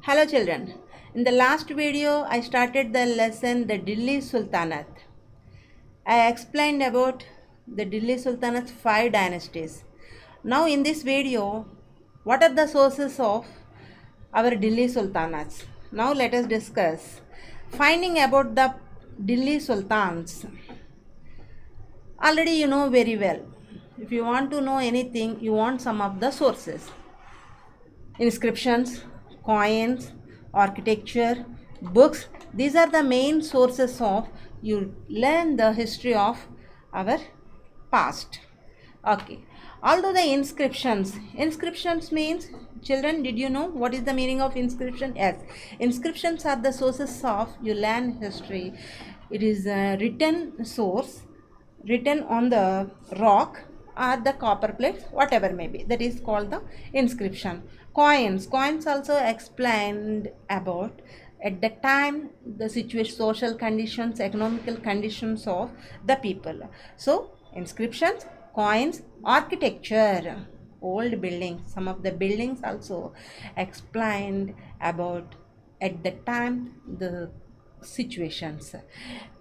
Hello children. In the last video I started the lesson the Delhi Sultanate. I explained about the Delhi Sultanate's 5 dynasties. Now in this video what are the sources of our Delhi Sultanates? Now let us discuss finding about the Delhi Sultans. Already you know very well. If you want to know anything, you want some of the sources. Inscriptions, coins, architecture, books. These are the main sources of you learn the history of our past. Okay. Although the inscriptions means children, did you know what is the meaning of inscription? Yes, inscriptions are the sources of you learn history. It is a written source written on the rock or the copper plates, whatever may be, that is called the inscription. Coins also explained about at the time the situation, social conditions, economical conditions of the people. So inscriptions, coins, architecture, old buildings, some of the buildings also explained about at the time the situations.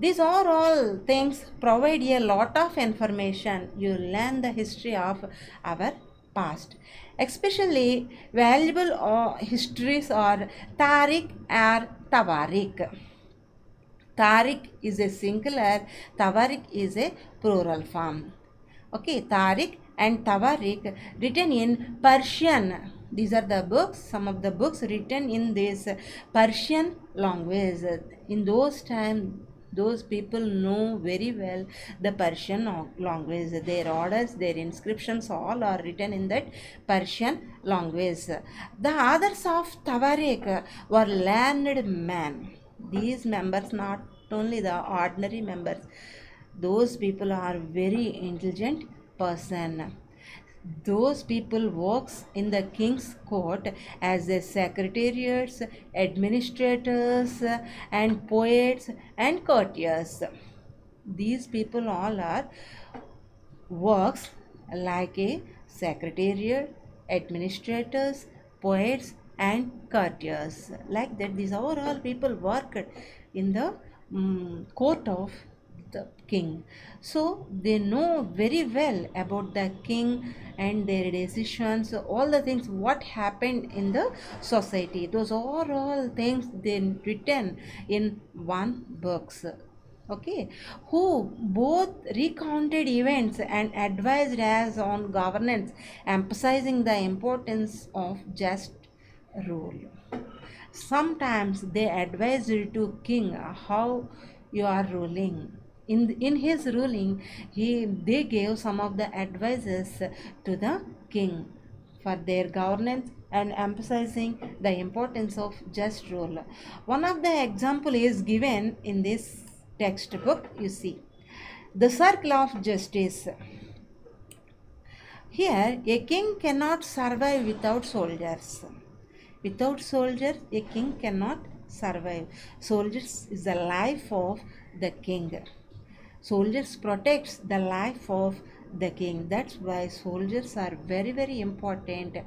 These are all things provide a lot of information. You learn the history of our past. Especially valuable histories are Tariq or Tawarik. Tariq is a singular, Tawarik is a plural form. Okay, Tariq and Tawarik written in Persian. These are the books, some of the books written in this Persian language. In those times, those people know very well the Persian language. Their orders, their inscriptions, all are written in that Persian language. The others of Tawarik were learned men. These members, not only the ordinary members, those people are very intelligent person. Those people works in the king's court as a secretariats, administrators, and poets and courtiers. These people all are works like a secretariat, administrators, poets, and courtiers. Like that, these are all people worked in the court of the king. So they know very well about the king and their decisions, all the things what happened in the society. Those are all things they written in one books. Okay, who both recounted events and advised as on governance, emphasizing the importance of just rule. Sometimes they advised to king how you are ruling. In his ruling, they gave some of the advices to the king for their governance and emphasizing the importance of just rule. One of the example is given in this textbook. You see the circle of justice. Here a king cannot survive without soldiers. Without soldiers a king cannot survive. Soldiers is the life of the king. Soldiers protects the life of the king. That's why soldiers are very very important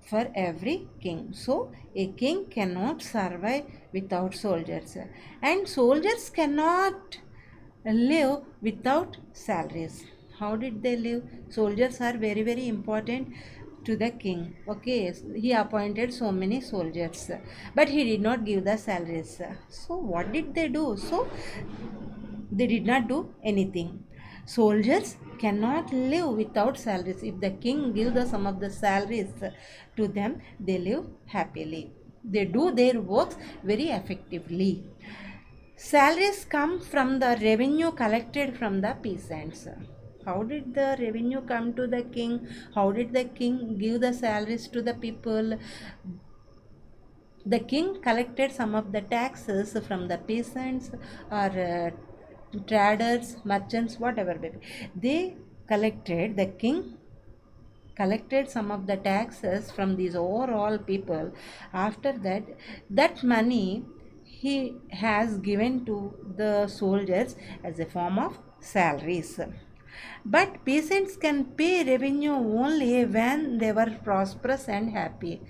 for every king. So a king cannot survive without soldiers, and soldiers cannot live without salaries. How did they live? Soldiers are very very important to the king. Okay, he appointed so many soldiers, but he did not give the salaries. So what did they do? So they did not do anything. Soldiers cannot live without salaries. If the king gives the some of the salaries to them, they live happily. They do their works very effectively. Salaries come from the revenue collected from the peasants. How did the revenue come to the king? How did the king give the salaries to the people? The king collected some of the taxes from the peasants or traders, merchants, whatever baby. They collected, the king collected some of the taxes from these overall people. After that, that money he has given to the soldiers as a form of salaries. But peasants can pay revenue only when they were prosperous and happy.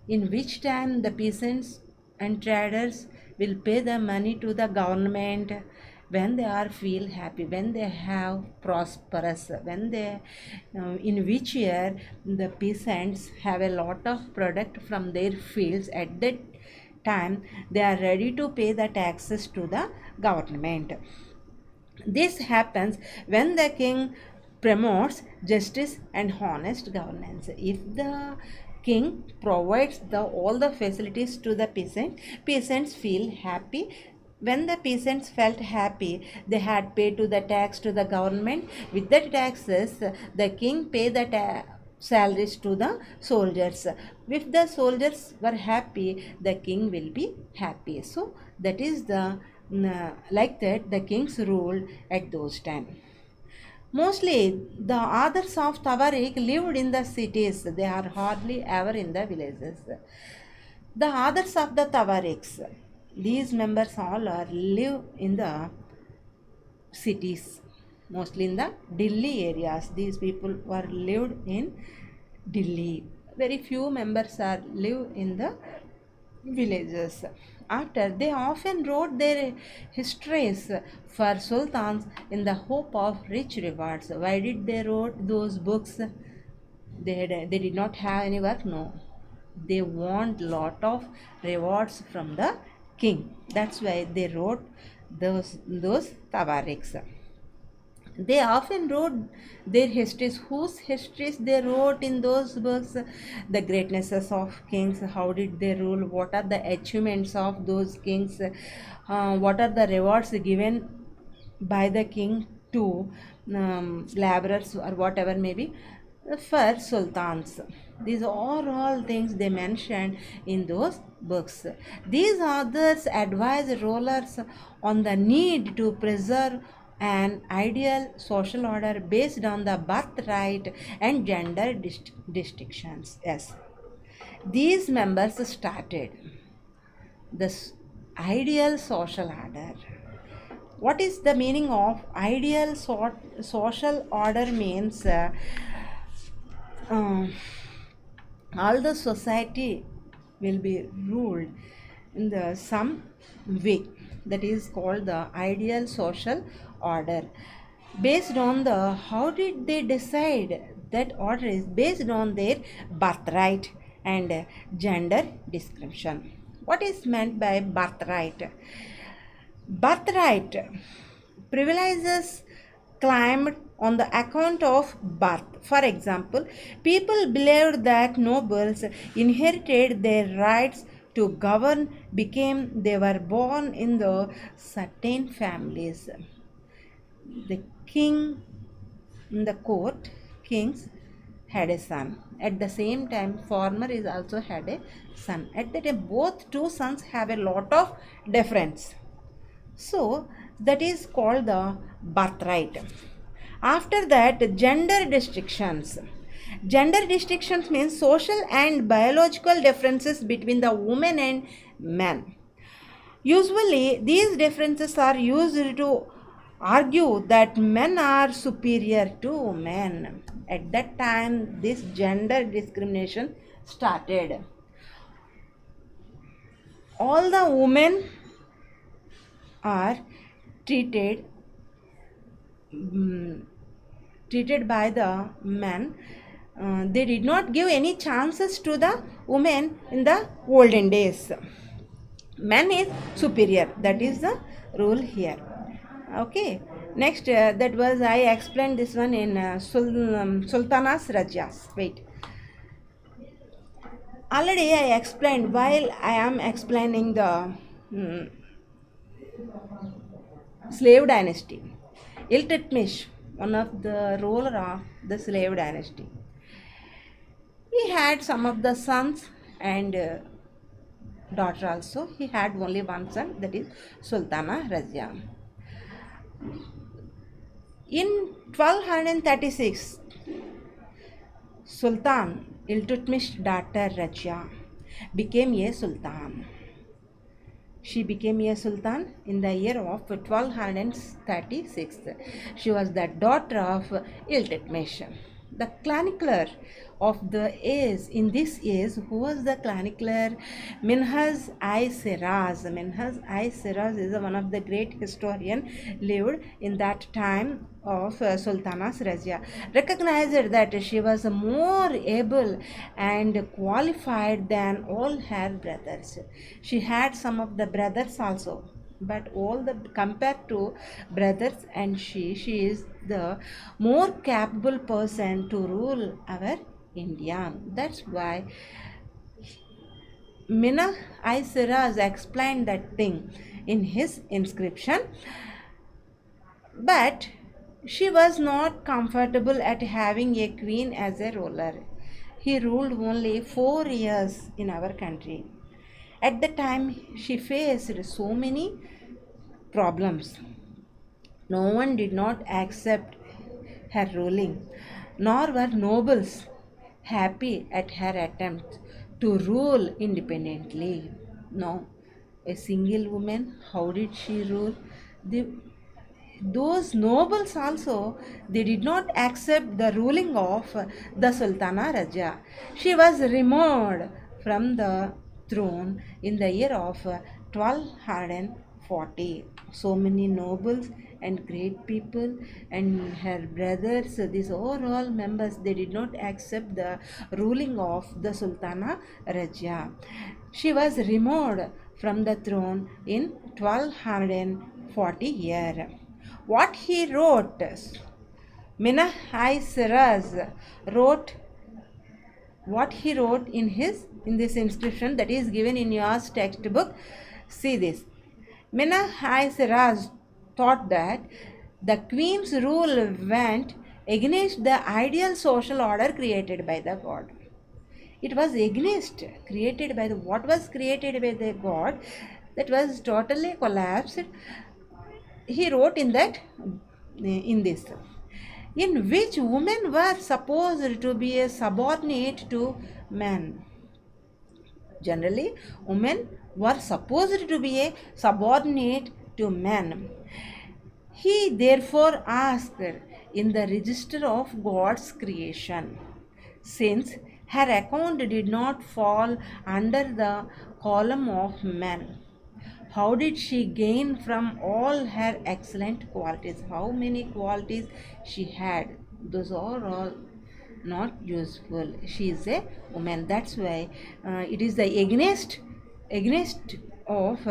in which time the peasants and traders will pay the money to the government when they are feel happy, when they have prosperous, when they in which year the peasants have a lot of product from their fields. At that time they are ready to pay the taxes to the government. This happens when the king promotes justice and honest governance. If the king provides all the facilities to the peasants feel happy. When the peasants felt happy, they had paid to the tax to the government. With the taxes, the king paid the salaries to the soldiers. If the soldiers were happy, the king will be happy. So that is the like that the kings ruled at those times. Mostly the others of Tawarik lived in the cities. They are hardly ever in the villages. The others of the Tawariks, these members all are live in the cities, mostly in the Delhi areas. These people were lived in Delhi. Very few members are live in the villages. After they often wrote their histories for sultans in the hope of rich rewards. Why did they wrote those books? They did not have any work. No, they want lot of rewards from the king. That's why they wrote those tawariks. They often wrote their histories. Whose histories they wrote in those books? The greatnesses of kings, how did they rule, what are the achievements of those kings, what are the rewards given by the king to laborers or whatever may be for sultans. These are all things they mentioned in those books. These authors advise rulers on the need to preserve an ideal social order based on the birthright and gender distinctions. Yes, these members started this ideal social order. What is the meaning of ideal social order? Means um, all the society will be ruled in the some way, that is called the ideal social order. Based on the how did they decide that order is based on their birthright and gender description. What is meant by birthright? Birthright privileges claimed on the account of birth. For example, people believed that nobles inherited their rights to govern became they were born in the certain families. The king in the court, kings had a son. At the same time, farmer is also had a son. At that time, both two sons have a lot of difference. So that is called the birthright. After that, gender restrictions. Gender restrictions means social and biological differences between the women and men. Usually, these differences are used to argue that men are superior to men. At that time, this gender discrimination started. All the women are treated treated by the men. They did not give any chances to the women in the olden days. Man is superior. That is the rule here. Okay. Next, that was I explained this one in Sultanas Rajas. Wait. Already I explained while I am explaining the slave dynasty. Iltutmish, one of the ruler of the slave dynasty, he had some of the sons and daughter also. He had only one son, that is Sultana Razia. In 1236, Sultan Iltutmish's daughter Razia became a sultan. She became a sultan in the year of 1236. She was the daughter of Iltutmish. The chronicler of the age in this age, who was the chronicler? Minhaj I Siraz. Minhaj I Siraz is one of the great historian lived in that time of Sultana Razia. Recognized that she was more able and qualified than all her brothers. She had some of the brothers also, but all the compared to brothers and she is the more capable person to rule our India. That's why Mina I Siraz explained that thing in his inscription, but she was not comfortable at having a queen as a ruler. He ruled only 4 years in our country. At the time, she faced so many problems. No one did not accept her ruling, nor were nobles happy at her attempt to rule independently. No, a single woman, how did she rule? The, those nobles also, they did not accept the ruling of the Sultana Raja. She was removed from the throne in the year of 1240. So many nobles and great people and her brothers, these are all members, they did not accept the ruling of the Sultana Raja. She was removed from the throne in 1240 year. What he wrote, Minhaj Siraz wrote what he wrote in this inscription that is given in your textbook. See this. Minhaj Siraz thought that the queen's rule went against the ideal social order created by the god. It was against created by the what was created by the god, that was totally collapsed. He wrote in this, in which women were supposed to be a subordinate to men. Generally, women were supposed to be a subordinate to men. He therefore asked in the register of God's creation, since her account did not fall under the column of men, how did she gain from all her excellent qualities? How many qualities she had? Those are all not useful. She is a woman. That's why it is the against of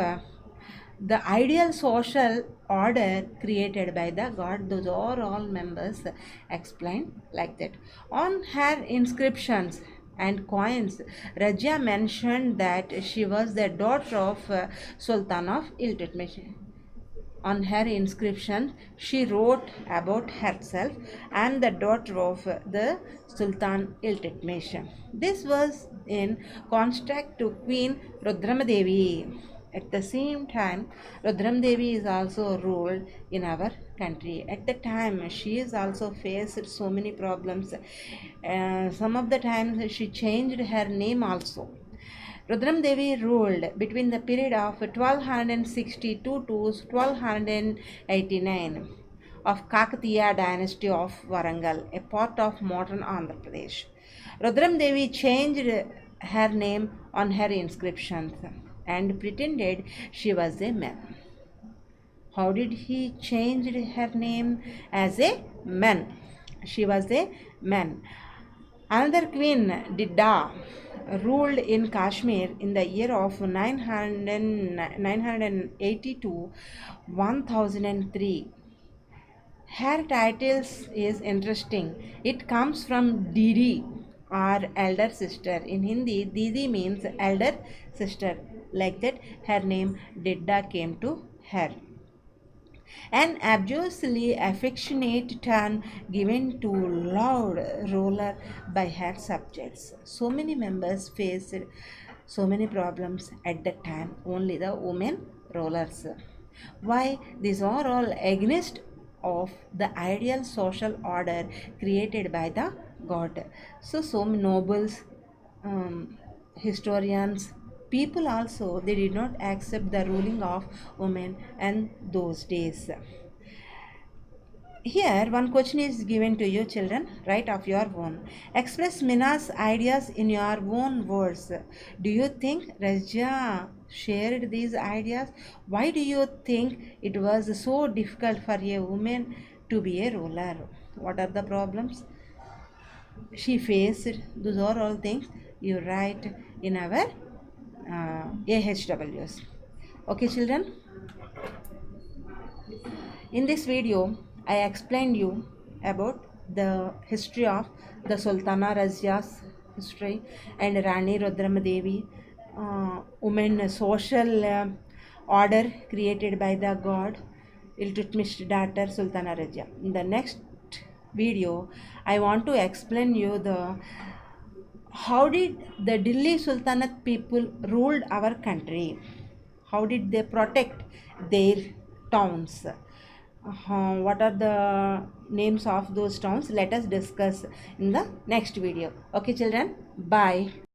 the ideal social order created by the god. Those are all members explained like that. On her inscriptions and coins, Raja mentioned that she was the daughter of Sultan of Iltutmish. On her inscription, she wrote about herself and the daughter of the Sultan Iltutmish. This was in contrast to Queen Rudramadevi. At the same time, Rudramadevi is also ruled in our country. At the time, she is also faced so many problems. Some of the times, she changed her name also. Rudram Devi ruled between the period of 1262 to 1289 of Kakatiya dynasty of Warangal, a part of modern Andhra Pradesh. Rudram Devi changed her name on her inscriptions and pretended she was a man. How did he change her name as a man? She was a man. Another queen, Didda, ruled in Kashmir in the year of 980 to 1003. Her titles is interesting. It comes from Didi, or elder sister. In Hindi, Didi means elder sister. Like that, her name Didda came to her. An obviously affectionate turn given to loud ruler by her subjects. So many members faced so many problems at that time, only the women rulers. Why? These are all against of the ideal social order created by the god. So many nobles, historians, people also, they did not accept the ruling of women and those days. Here, one question is given to you, children. Write of your own. Express Mina's ideas in your own words. Do you think Raja shared these ideas? Why do you think it was so difficult for a woman to be a ruler? What are the problems she faced? Those are all things you write in our AHWs. Okay, children. In this video, I explained you about the history of the Sultana Razia's history and Rani Rudramadevi, women social order created by the god Iltutmish daughter Sultana Razia. In the next video, I want to explain you the how did the Delhi Sultanate people ruled our country? How did they protect their towns? What are the names of those towns? Let us discuss in the next video. Okay, children. Bye.